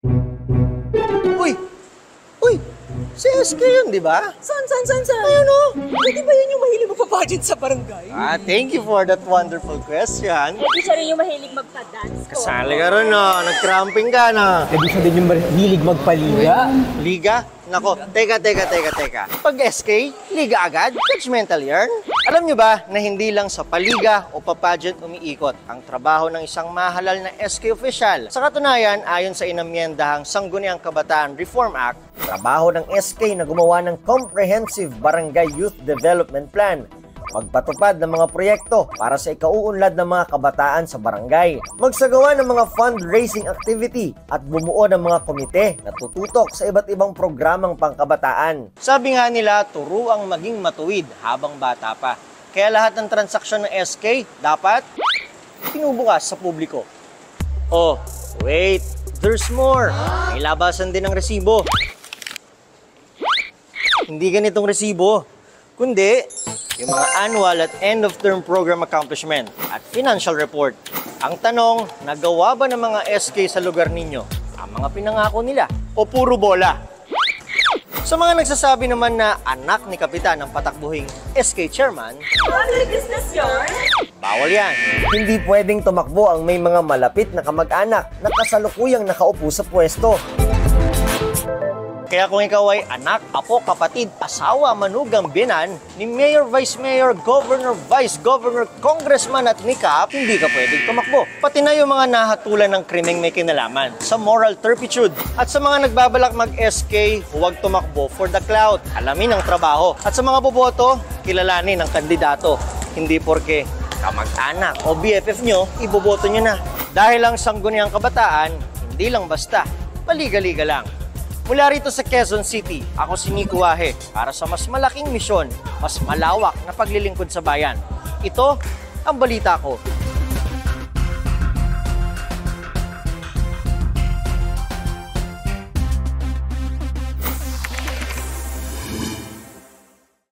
Uy! Uy! Si SK yun, di ba? Saan? Ayun o! Pwede ba yun yung mahilig magpa-pageant sa barangay? Thank you for that wonderful question. Pwede siya rin yung mahilig magpa-dance ko. Kasali ka rin, no? Nag-cramping ka, no? Pwede siya din yung hilig magpaliga. Liga? Nako, teka. Pag SK, liga agad? Judgmental yarn? Alam nyo ba na hindi lang sa paliga o papageant umiikot ang trabaho ng isang mahalal na SK official? Sa katunayan, ayon sa inamyendahang Sangguniang Kabataan Reform Act, trabaho ng SK na gumawa ng Comprehensive Barangay Youth Development Plan, magpatupad ng mga proyekto para sa ikauunlad ng mga kabataan sa barangay, magsagawa ng mga fundraising activity at bumuo ng mga komite na tututok sa iba't ibang programang pangkabataan. Sabi nga nila, turuang maging matuwid habang bata pa. Kaya lahat ng transaksyon ng SK dapat pinubukas sa publiko. Oh, wait, there's more. May labasan din ng resibo. Hindi ganitong resibo, kundi yung mga annual at end-of-term program accomplishment at financial report. Ang tanong, nagawa ba ng mga SK sa lugar ninyo ang mga pinangako nila o puro bola? Sa mga nagsasabi naman na anak ni Kapitan ang patakbuhing SK chairman, Family business yun? bawal yan. Hindi pwedeng tumakbo ang may mga malapit na kamag-anak na kasalukuyang nakaupo sa pwesto. Kaya kung ikaw ay anak, apo, kapatid, asawa, manugang, binan ni Mayor, Vice Mayor, Governor, Vice Governor, Congressman at Nikap, hindi ka pwedeng tumakbo. Pati na yung mga nahatulan ng krimeng may kinalaman sa moral turpitude. At sa mga nagbabalak mag-SK, huwag tumakbo for the clout. Alamin ang trabaho. At sa mga boboto, kilalanin ang kandidato. Hindi porke kamag-anak o BFF nyo, iboboto nyo na. Dahil ang Sangguniang Kabataan, hindi lang basta, paliga-liga lang. Mula rito sa Quezon City, ako si Nico Wahe para sa mas malaking misyon, mas malawak na paglilingkod sa bayan. Ito ang balita ko.